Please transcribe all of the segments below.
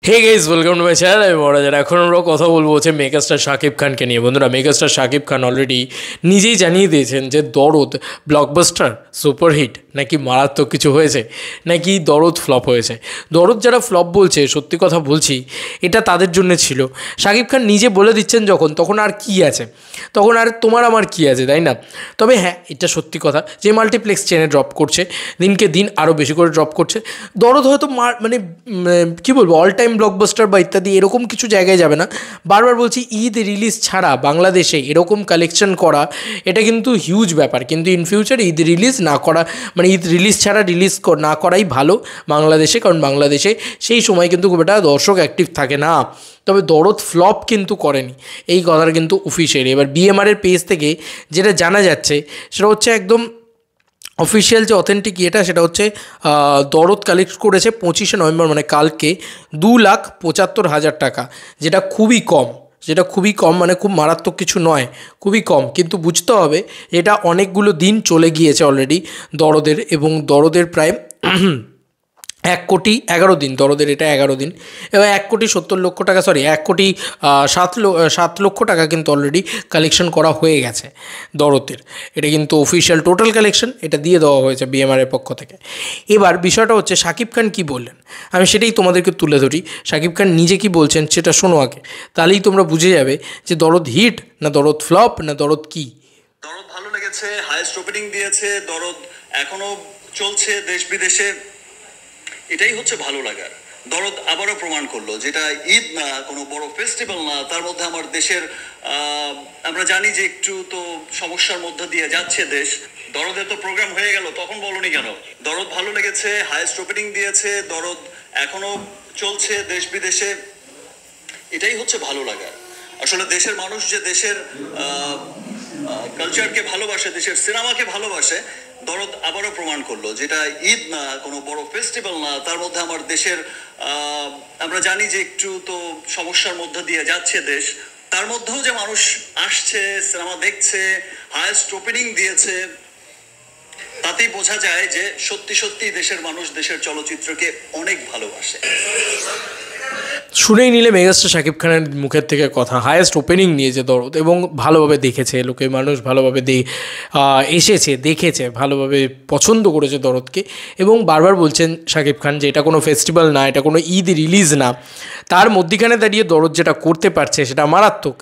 Hey guys, welcome to my channel. আমি মহারাজ। এখন আমরা কথা বলবো হচ্ছে মেগাস্টার শাকিব খানকে নিয়ে। বন্ধুরা, মেগাস্টার শাকিব খান অলরেডি নিজেই জানিয়ে দিয়েছেন যে দরদ ব্লকবাস্টার সুপারহিট নাকি মারাত্মক কিছু হয়েছে, নাকি দরদ ফ্লপ হয়েছে। দরদ যারা ফ্লপ বলছে, সত্যি কথা বলছি, এটা তাদের জন্য ছিল। শাকিব খান নিজে বলে দিচ্ছেন যখন, তখন আর কি আছে, তখন আর তোমার আমার কি আছে, তাই না? তবে হ্যাঁ, এটা সত্যি কথা যে মাল্টিপ্লেক্স চেনে ড্রপ করছে, দিনকে দিন আরও বেশি করে ড্রপ করছে। দরদ হয়তো মানে কী বলবো, অল টাইম ব্লকবাস্টার বা ইত্যাদি এরকম কিছু জায়গায় যাবে না। বারবার বলছি, ঈদ রিলিজ ছাড়া বাংলাদেশে এরকম কালেকশন করা এটা কিন্তু হিউজ ব্যাপার। কিন্তু ইন ফিউচার ঈদ রিলিজ না করা, মানে ঈদ রিলিজ ছাড়া রিলিজ না করাই ভালো বাংলাদেশে, কারণ বাংলাদেশে সেই সময় কিন্তু খুব একটা দর্শক অ্যাক্টিভ থাকে না। তবে দরদ ফ্লপ কিন্তু করেনি, এই কথাটা কিন্তু অফিসিয়ালি। এবার বিএমআরের পেজ থেকে যেটা জানা যাচ্ছে সেটা হচ্ছে একদম অফিসিয়াল যে অথেন্টিক ইয়েটা, সেটা হচ্ছে দরদ কালেক্ট করেছে 25শে নভেম্বর, মানে কালকে 2,75,000 টাকা, যেটা খুবই কম। যেটা খুবই কম, মানে খুব মারাত্মক কিছু নয়, খুবই কম। কিন্তু বুঝতে হবে এটা অনেকগুলো দিন চলে গিয়েছে অলরেডি দরদের, এবং দরদের প্রায় 1,11,00,000 দরদের, এটা 11 দিন। এবার 1,70,00,000 টাকা, সরি 1,07,00,000 টাকা কিন্তু অলরেডি কালেকশন করা হয়ে গেছে দরদের। এটা কিন্তু অফিসিয়াল টোটাল কালেকশন, এটা দিয়ে দেওয়া হয়েছে বিএমআরের পক্ষ থেকে। এবার বিষয়টা হচ্ছে শাকিব খান কী বললেন, আমি সেটাই তোমাদেরকে তুলে ধরি। শাকিব খান নিজে কী বলছেন সেটা শোনো আগে, তাহলেই তোমরা বুঝে যাবে যে দরদ হিট না দরদ ফ্লপ না দরদ কী। দরদ ভালো লেগেছে, হাইয়েস্ট ওপেনিং দিয়েছে, দরদ এখনো চলছে দেশ বিদেশে, এটাই হচ্ছে ভালো লাগার। দরদ আবারও প্রমাণ করলো যেটা ঈদ না, কোনো বড় ফেস্টিভ্যাল না, তার মধ্যে আমার দেশের আমরা জানি যে একটু তো সমস্যার মধ্যে দিয়ে যাচ্ছে দেশ। দরদের তো প্রোগ্রাম হয়ে গেল, তখন বলনি কেন? দরদ ভালো লেগেছে, হাইয়েস্ট ওপেনিং দিয়েছে, দরদ এখনো চলছে দেশ বিদেশে, এটাই হচ্ছে ভালো লাগার। আসলে দেশের মানুষ যে দেশের কালচারকে ভালোবাসে, দেশের সিনেমাকে ভালোবাসে, দরদ আবারও প্রমাণ করলো যেটা ঈদ না, কোনো বড় ফেস্টিভ্যাল না, তার মধ্যে আমার দেশের আমরা জানি যে একটু তো সমস্যার মধ্যে দিয়ে যাচ্ছে দেশ, তার মধ্যেও যে মানুষ আসছে, সিনেমা দেখছে, হাইয়েস্ট ওপেনিং দিয়েছে, তাতেই বোঝা যায় যে সত্যি সত্যি দেশের মানুষ দেশের চলচ্চিত্রকে অনেক ভালোবাসে। শুনেই নিলে মেগাস্টার শাকিব খানের মুখের থেকে কথা, হায়েস্ট ওপেনিং নিয়েছে দরদ, এবং ভালোভাবে দেখেছে লোকে, মানুষ ভালোভাবে এসেছে, দেখেছে, ভালোভাবে পছন্দ করেছে দরদকে। এবং বারবার বলছেন শাকিব খান যে এটা কোনো ফেস্টিভ্যাল না, এটা কোনো ঈদ রিলিজ না, তার মধ্যিখানে দাঁড়িয়ে দরদ যেটা করতে পারছে সেটা মারাত্মক।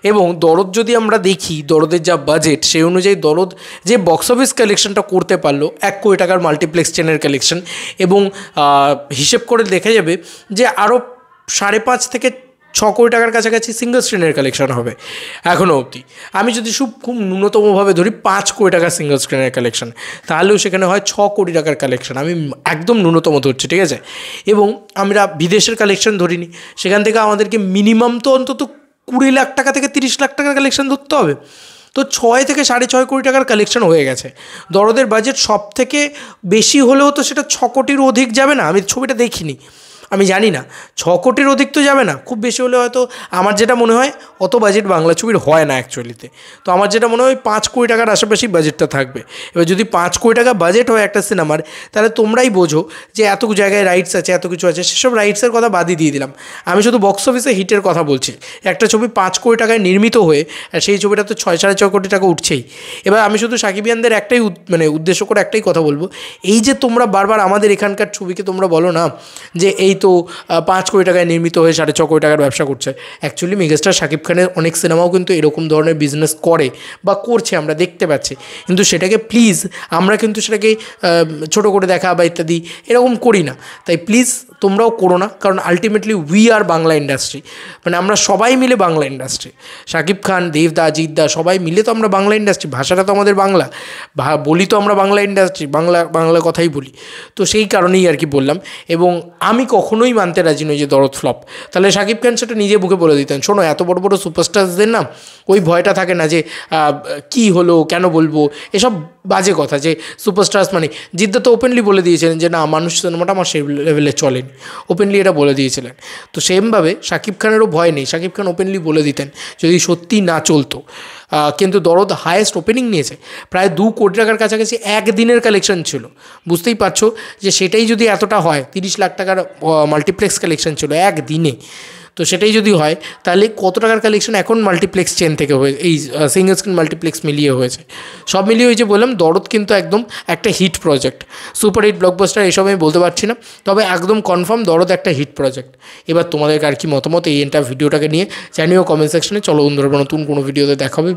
এবং দরদ যদি আমরা দেখি, দরদের যা বাজেট সেই অনুযায়ী দরদ যে বক্স অফিস কালেকশনটা করতে পারলো, 1,00,00,000 টাকার মাল্টিপ্লেক্স চেনের কালেকশন, এবং হিসেব করে দেখা যাবে যে আরও 5.5 থেকে 6 কোটি টাকার কাছাকাছি সিঙ্গল স্ক্রিনের কালেকশন হবে এখনও অবধি। আমি যদি খুব ন্যূনতমভাবে ধরি 5 কোটি টাকার সিঙ্গল স্ক্রিনের কালেকশন, তাহলেও সেখানে হয় 6 কোটি টাকার কালেকশন, আমি একদম ন্যূনতম ধরছি, ঠিক আছে? এবং আমরা বিদেশের কালেকশন ধরিনি, সেখান থেকে আমাদেরকে মিনিমাম তো অন্তত 20 লাখ টাকা থেকে 30 লাখ টাকার কালেকশন ধরতে হবে। তো 6 থেকে 6.5 কোটি টাকার কালেকশন হয়ে গেছে। দরদের বাজেট সব থেকে বেশি হলেও তো সেটা 6 কোটির অধিক যাবে না, আমি ছবিটা দেখিনি, আমি জানি না, 6 কোটির অধিক তো যাবে না, খুব বেশি হলে হয়তো, আমার যেটা মনে হয় অত বাজেট বাংলা ছবির হয় না অ্যাকচুয়ালিতে। তো আমার যেটা মনে হয় 5 কোটি টাকার আশেপাশে বাজেটটা থাকবে। এবার যদি 5 কোটি টাকা বাজেট হয় একটা সিনেমার, তাহলে তোমরাই বোঝো যে এত জায়গায় রাইটস আছে, এত কিছু আছে, সেসব রাইটসের কথা বাদই দিয়ে দিলাম, আমি শুধু বক্স অফিসে হিটের কথা বলছি। একটা ছবি 5 কোটি টাকায় নির্মিত হয়ে, আর সেই ছবিটা তো 6.5 কোটি টাকা উঠছেই। এবার আমি শুধু সাকিবিয়ানদের একটাই উদ্দেশ্য করে একটাই কথা বলবো, এই যে তোমরা বারবার আমাদের এখানকার ছবিকে তোমরা বলো না যে এই তো 5 কোটি টাকায় নির্মিত হয়ে 6.5 কোটি টাকার ব্যবসা করছে, অ্যাকচুয়ালি মেগাস্টার শাকিব খানের অনেক সিনেমাও কিন্তু এরকম ধরনের বিজনেস করে বা করছে, আমরা দেখতে পাচ্ছি। কিন্তু সেটাকে প্লিজ, আমরা কিন্তু সেটাকে ছোটো করে দেখা বা ইত্যাদি এরকম করি না, তাই প্লিজ তোমরাও করো না, কারণ ultimately we are Bangla industry, মানে আমরা সবাই মিলে বাংলা ইন্ডাস্ট্রি, শাকিব খান, দেবদা, জিৎদা, সবাই মিলে তো আমরা বাংলা ইন্ডাস্ট্রি, ভাষাটা তো আমাদের বাংলা, বলি তো আমরা বাংলা ইন্ডাস্ট্রি, বাংলা কথাই বলি। তো সেই কারণেই আর কি বললাম। এবং আমি কখনোই মানতে রাজি নই যে দরদ ফ্লপ। তাহলে শাকিব খান সেটা নিজে মুখে বলে দিতেন, শোনো এত বড় বড় সুপারস্টারদের না ওই ভয়টা থাকে না যে কি হলো, কেন বলবো, এসব বাজে কথা, যে সুপারস্টার্স মানে জিদ্দা তো ওপেনলি বলে দিয়েছিলেন যে না, মানুষ সিনেমাটা আমার সেই লেভেলে চলেনি, ওপেনলি এটা বলে দিয়েছিলেন। তো সেমভাবে শাকিব খানেরও ভয় নেই, শাকিব খান ওপেনলি বলে দিতেন যদি সত্যি না চলতো। কিন্তু দরদ হায়েস্ট ওপেনিং নিয়েছে, প্রায় 2 কোটি টাকার কাছাকাছি একদিনের কালেকশন ছিল। বুঝতেই পারছো যে সেটাই যদি এতটা হয়, 30 লাখ টাকার মাল্টিপ্লেক্স কালেকশন ছিল একদিনে, তো সেটাই যদি হয় তাহলে কত টাকার কালেকশন এখন মাল্টিপ্লেক্স চেন থেকে হয়ে এই সিঙ্গল স্ক্রিন মাল্টিপ্লেক্স মিলিয়ে হয়েছে। সব মিলিয়ে হয়েছে বললাম, দরদ কিন্তু একদম একটা hit project, super hit blockbuster এসব আমি বলতে পারছি না, তবে একদম কনফার্ম দরদ একটা হিট প্রজেক্ট। এবার তোমাদের আর কি মতামত এই ভিডিওটাকে নিয়ে জানিও কমেন্ট সেকশনে। চলো বন্ধুরা, নতুন কোনো ভিডিওতে দেখা হবে।